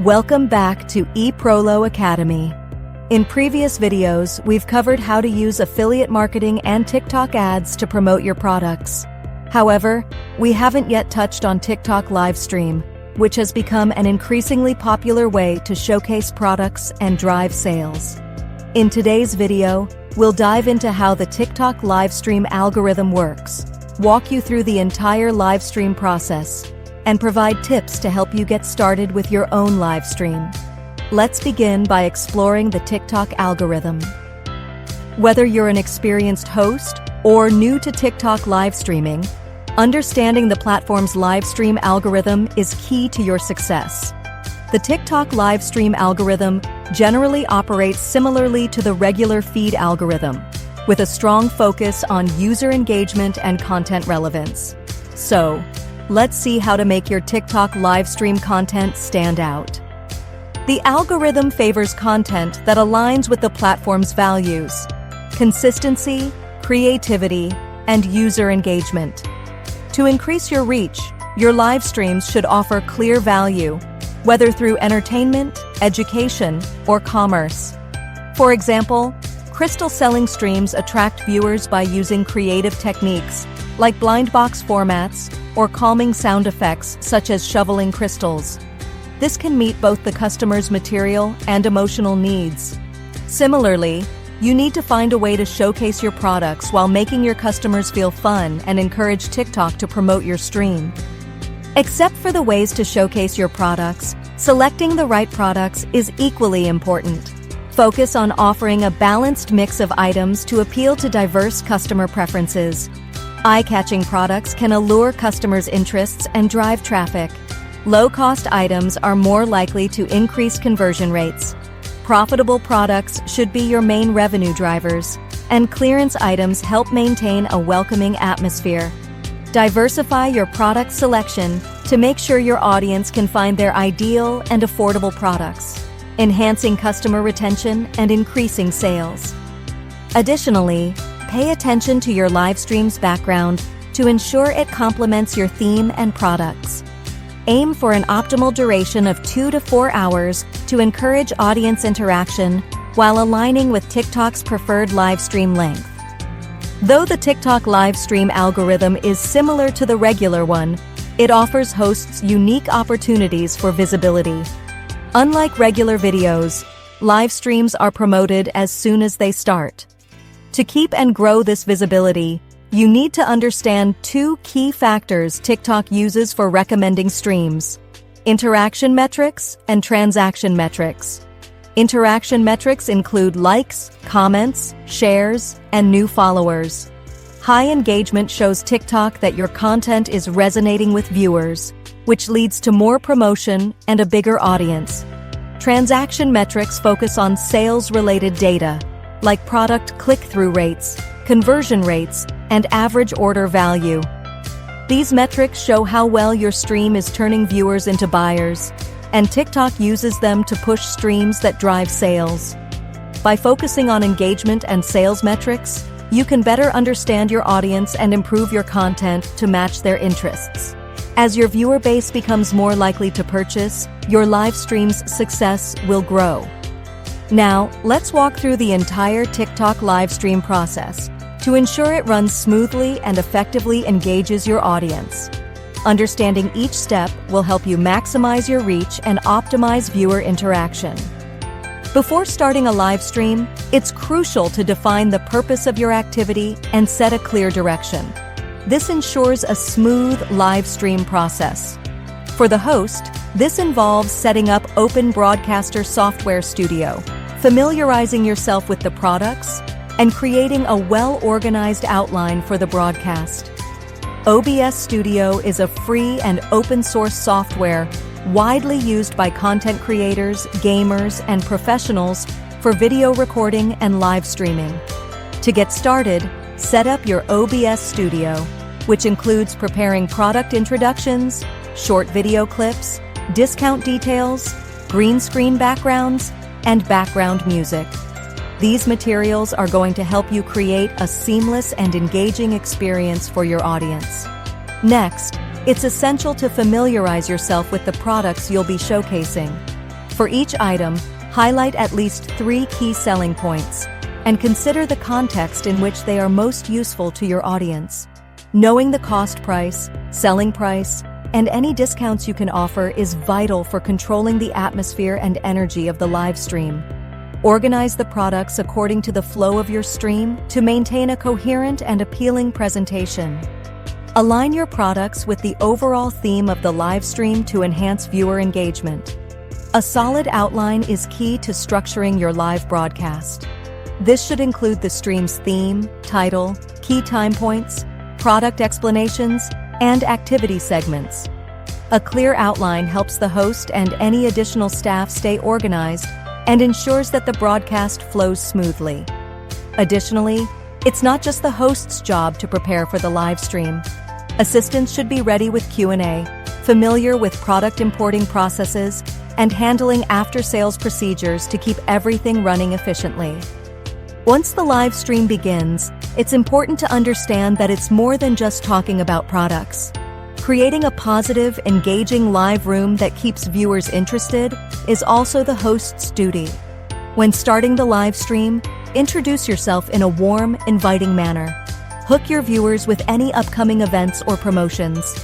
Welcome back to eProlo Academy. In previous videos, we've covered how to use affiliate marketing and TikTok ads to promote your products. However, we haven't yet touched on TikTok livestream, which has become an increasingly popular way to showcase products and drive sales. In today's video, we'll dive into how the TikTok livestream algorithm works, walk you through the entire livestream process, and provide tips to help you get started with your own livestream. Let's begin by exploring the TikTok algorithm. Whether you're an experienced host or new to TikTok live streaming, understanding the platform's livestream algorithm is key to your success. The TikTok livestream algorithm generally operates similarly to the regular feed algorithm, with a strong focus on user engagement and content relevance. So, let's see how to make your TikTok livestream content stand out. The algorithm favors content that aligns with the platform's values: consistency, creativity, and user engagement. To increase your reach, your live streams should offer clear value, whether through entertainment, education, or commerce. For example, crystal selling streams attract viewers by using creative techniques like blind box formats or calming sound effects such as shoveling crystals. This can meet both the customer's material and emotional needs. Similarly, you need to find a way to showcase your products while making your customers feel fun and encourage TikTok to promote your stream. Except for the ways to showcase your products, selecting the right products is equally important. Focus on offering a balanced mix of items to appeal to diverse customer preferences. Eye-catching products can allure customers' interests and drive traffic. Low-cost items are more likely to increase conversion rates. Profitable products should be your main revenue drivers, and clearance items help maintain a welcoming atmosphere. Diversify your product selection to make sure your audience can find their ideal and affordable products, enhancing customer retention and increasing sales. Additionally, pay attention to your live stream's background to ensure it complements your theme and products. Aim for an optimal duration of 2 to 4 hours to encourage audience interaction while aligning with TikTok's preferred live stream length. Though the TikTok live stream algorithm is similar to the regular one, it offers hosts unique opportunities for visibility. Unlike regular videos, live streams are promoted as soon as they start. To keep and grow this visibility, you need to understand 2 key factors TikTok uses for recommending streams: interaction metrics and transaction metrics. Interaction metrics include likes, comments, shares, and new followers. High engagement shows TikTok that your content is resonating with viewers, which leads to more promotion and a bigger audience. Transaction metrics focus on sales-related data, like product click-through rates, conversion rates, and average order value. These metrics show how well your stream is turning viewers into buyers, and TikTok uses them to push streams that drive sales. By focusing on engagement and sales metrics, you can better understand your audience and improve your content to match their interests. As your viewer base becomes more likely to purchase, your live stream's success will grow. Now, let's walk through the entire TikTok live stream process to ensure it runs smoothly and effectively engages your audience. Understanding each step will help you maximize your reach and optimize viewer interaction. Before starting a live stream, it's crucial to define the purpose of your activity and set a clear direction. This ensures a smooth live stream process. For the host, this involves setting up Open Broadcaster Software Studio, familiarizing yourself with the products, and creating a well-organized outline for the broadcast. OBS Studio is a free and open-source software widely used by content creators, gamers, and professionals for video recording and live streaming. To get started, set up your OBS Studio, which includes preparing product introductions, short video clips, discount details, green screen backgrounds, and background music. These materials are going to help you create a seamless and engaging experience for your audience. Next, it's essential to familiarize yourself with the products you'll be showcasing. For each item, highlight at least 3 key selling points, and consider the context in which they are most useful to your audience. Knowing the cost price, selling price, and any discounts you can offer is vital for controlling the atmosphere and energy of the live stream. Organize the products according to the flow of your stream to maintain a coherent and appealing presentation. Align your products with the overall theme of the live stream to enhance viewer engagement. A solid outline is key to structuring your live broadcast. This should include the stream's theme, title, key time points, product explanations, and activity segments. A clear outline helps the host and any additional staff stay organized and ensures that the broadcast flows smoothly. Additionally, it's not just the host's job to prepare for the live stream. Assistants should be ready with Q&A, familiar with product importing processes, and handling after-sales procedures to keep everything running efficiently. Once the live stream begins, it's important to understand that it's more than just talking about products. Creating a positive, engaging live room that keeps viewers interested is also the host's duty. When starting the live stream, introduce yourself in a warm, inviting manner. Hook your viewers with any upcoming events or promotions.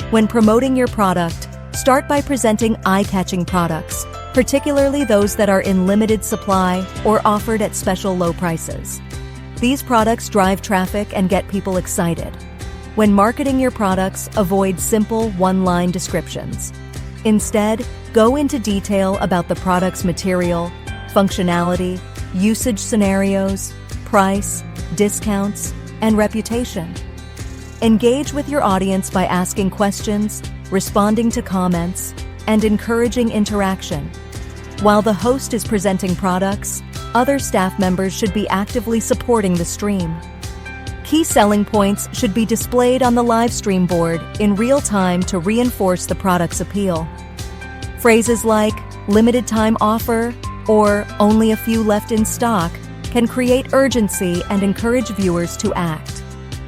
When promoting your product, start by presenting eye-catching products, particularly those that are in limited supply or offered at special low prices. These products drive traffic and get people excited. When marketing your products, avoid simple one-line descriptions. Instead, go into detail about the product's material, functionality, usage scenarios, price, discounts, and reputation. Engage with your audience by asking questions, responding to comments, and encouraging interaction. While the host is presenting products, other staff members should be actively supporting the stream. Key selling points should be displayed on the live stream board in real time to reinforce the product's appeal. Phrases like limited time offer or only a few left in stock can create urgency and encourage viewers to act.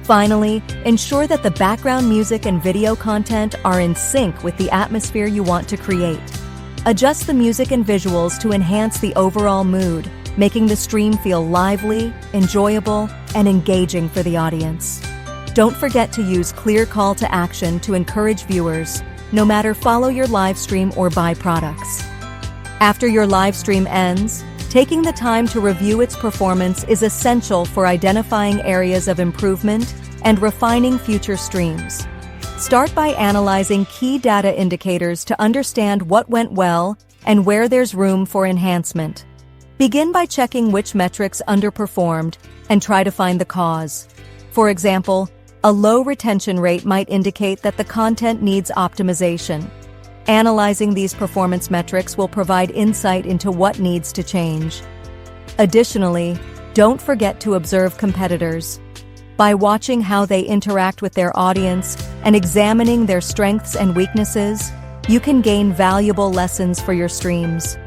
Finally, ensure that the background music and video content are in sync with the atmosphere you want to create. Adjust the music and visuals to enhance the overall mood, making the stream feel lively, enjoyable, and engaging for the audience. Don't forget to use clear call to action to encourage viewers, no matter follow your live stream or buy products. After your live stream ends, taking the time to review its performance is essential for identifying areas of improvement and refining future streams. Start by analyzing key data indicators to understand what went well and where there's room for enhancement. Begin by checking which metrics underperformed and try to find the cause. For example, a low retention rate might indicate that the content needs optimization. Analyzing these performance metrics will provide insight into what needs to change. Additionally, don't forget to observe competitors. By watching how they interact with their audience and examining their strengths and weaknesses, you can gain valuable lessons for your streams.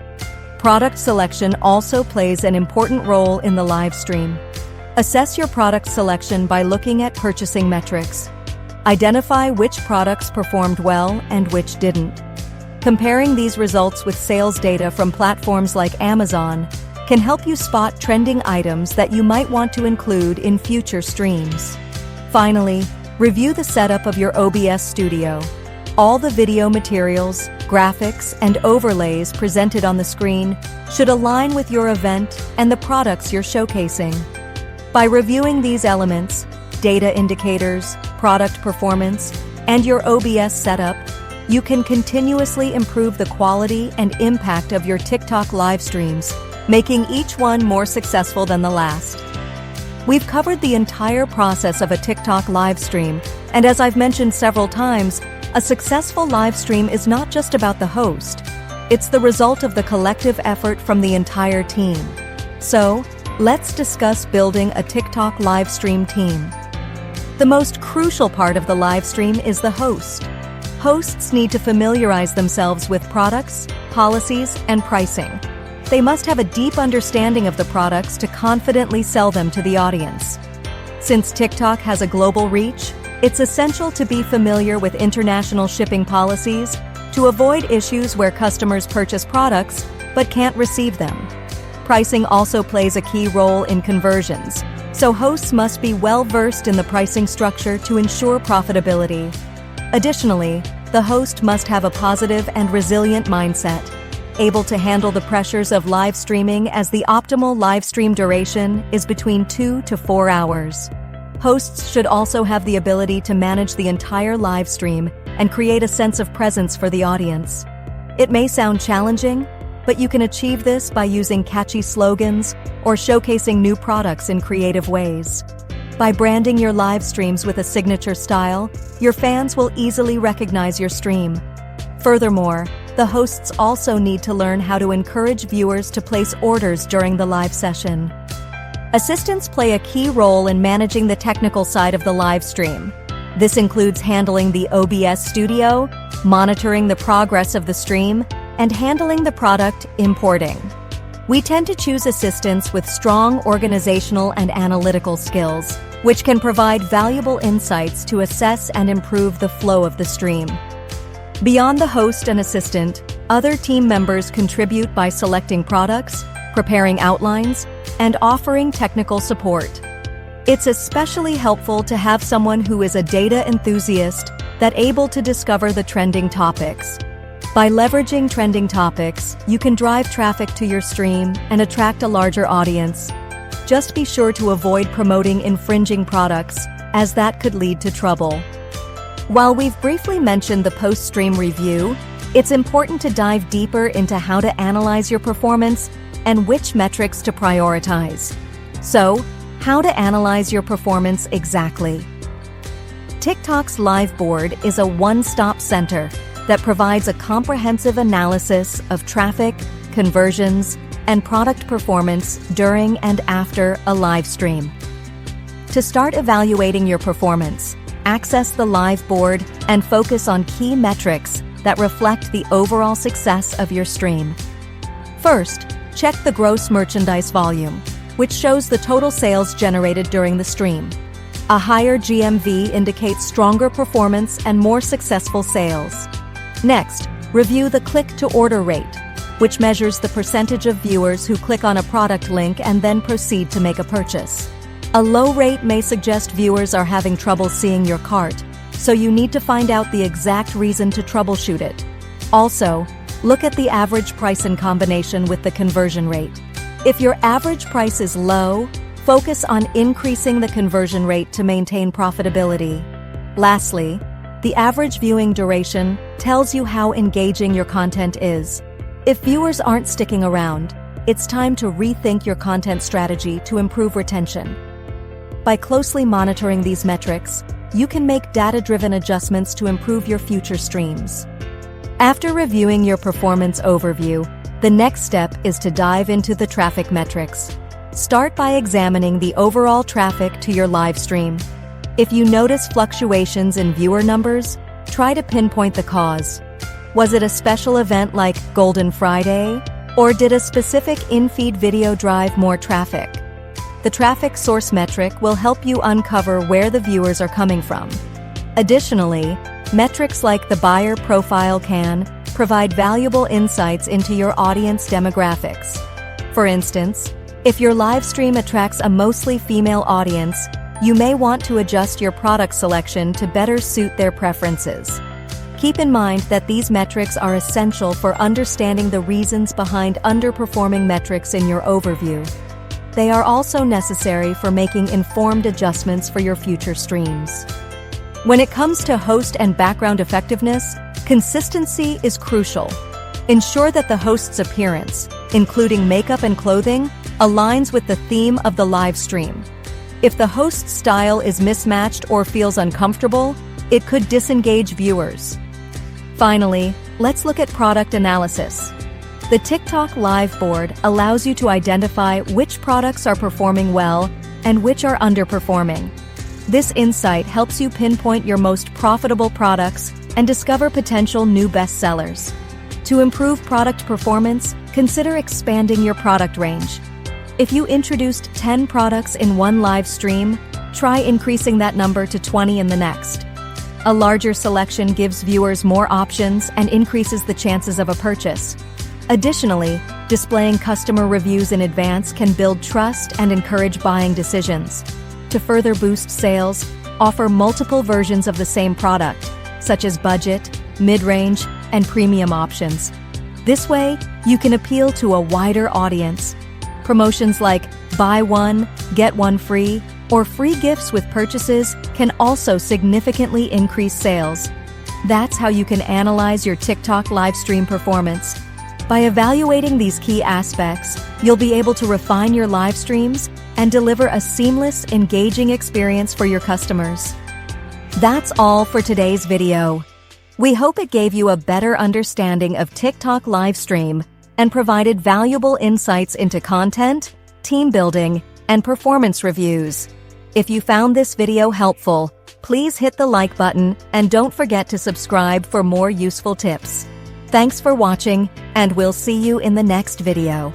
Product selection also plays an important role in the live stream. Assess your product selection by looking at purchasing metrics. Identify which products performed well and which didn't. Comparing these results with sales data from platforms like Amazon can help you spot trending items that you might want to include in future streams. Finally, review the setup of your OBS studio. All the video materials, graphics, and overlays presented on the screen should align with your event and the products you're showcasing. By reviewing these elements, data indicators, product performance, and your OBS setup, you can continuously improve the quality and impact of your TikTok live streams, making each one more successful than the last. We've covered the entire process of a TikTok live stream, and as I've mentioned several times, a successful live stream is not just about the host. It's the result of the collective effort from the entire team. So, let's discuss building a TikTok live stream team. The most crucial part of the live stream is the host. Hosts need to familiarize themselves with products, policies, and pricing. They must have a deep understanding of the products to confidently sell them to the audience. Since TikTok has a global reach, it's essential to be familiar with international shipping policies, to avoid issues where customers purchase products but can't receive them. Pricing also plays a key role in conversions, so hosts must be well-versed in the pricing structure to ensure profitability. Additionally, the host must have a positive and resilient mindset, able to handle the pressures of live streaming, as the optimal live stream duration is between 2 to 4 hours. Hosts should also have the ability to manage the entire live stream and create a sense of presence for the audience. It may sound challenging, but you can achieve this by using catchy slogans or showcasing new products in creative ways. By branding your live streams with a signature style, your fans will easily recognize your stream. Furthermore, the hosts also need to learn how to encourage viewers to place orders during the live session. Assistants play a key role in managing the technical side of the live stream. This includes handling the OBS studio, monitoring the progress of the stream, and handling the product importing. We tend to choose assistants with strong organizational and analytical skills, which can provide valuable insights to assess and improve the flow of the stream. Beyond the host and assistant, other team members contribute by selecting products, preparing outlines, and offering technical support. It's especially helpful to have someone who is a data enthusiast that's able to discover the trending topics. By leveraging trending topics, you can drive traffic to your stream and attract a larger audience. Just be sure to avoid promoting infringing products, as that could lead to trouble. While we've briefly mentioned the post-stream review, it's important to dive deeper into how to analyze your performance and which metrics to prioritize. So, how to analyze your performance exactly? TikTok's Live Board is a one-stop center that provides a comprehensive analysis of traffic, conversions, and product performance during and after a live stream. To start evaluating your performance, access the Live Board and focus on key metrics that reflect the overall success of your stream. First, check the gross merchandise volume, which shows the total sales generated during the stream. A higher GMV indicates stronger performance and more successful sales. Next, review the click-to-order rate, which measures the percentage of viewers who click on a product link and then proceed to make a purchase. A low rate may suggest viewers are having trouble seeing your cart, so you need to find out the exact reason to troubleshoot it. Also, look at the average price in combination with the conversion rate. If your average price is low, focus on increasing the conversion rate to maintain profitability. Lastly, the average viewing duration tells you how engaging your content is. If viewers aren't sticking around, it's time to rethink your content strategy to improve retention. By closely monitoring these metrics, you can make data-driven adjustments to improve your future streams. After reviewing your performance overview, the next step is to dive into the traffic metrics. Start by examining the overall traffic to your live stream. If you notice fluctuations in viewer numbers, try to pinpoint the cause. Was it a special event like Golden Friday, or did a specific in-feed video drive more traffic? The traffic source metric will help you uncover where the viewers are coming from. Additionally, metrics like the buyer profile can provide valuable insights into your audience demographics. For instance, if your live stream attracts a mostly female audience, you may want to adjust your product selection to better suit their preferences. Keep in mind that these metrics are essential for understanding the reasons behind underperforming metrics in your overview. They are also necessary for making informed adjustments for your future streams. When it comes to host and background effectiveness, consistency is crucial. Ensure that the host's appearance, including makeup and clothing, aligns with the theme of the live stream. If the host's style is mismatched or feels uncomfortable, it could disengage viewers. Finally, let's look at product analysis. The TikTok Live Board allows you to identify which products are performing well and which are underperforming. This insight helps you pinpoint your most profitable products and discover potential new bestsellers. To improve product performance, consider expanding your product range. If you introduced 10 products in one live stream, try increasing that number to 20 in the next. A larger selection gives viewers more options and increases the chances of a purchase. Additionally, displaying customer reviews in advance can build trust and encourage buying decisions. To further boost sales, offer multiple versions of the same product, such as budget, mid-range, and premium options. This way, you can appeal to a wider audience. Promotions like buy one, get one free, or free gifts with purchases can also significantly increase sales. That's how you can analyze your TikTok live stream performance. By evaluating these key aspects, you'll be able to refine your live streams and deliver a seamless, engaging experience for your customers. That's all for today's video. We hope it gave you a better understanding of TikTok live stream and provided valuable insights into content, team building, and performance reviews. If you found this video helpful, please hit the like button and don't forget to subscribe for more useful tips. Thanks for watching, and we'll see you in the next video.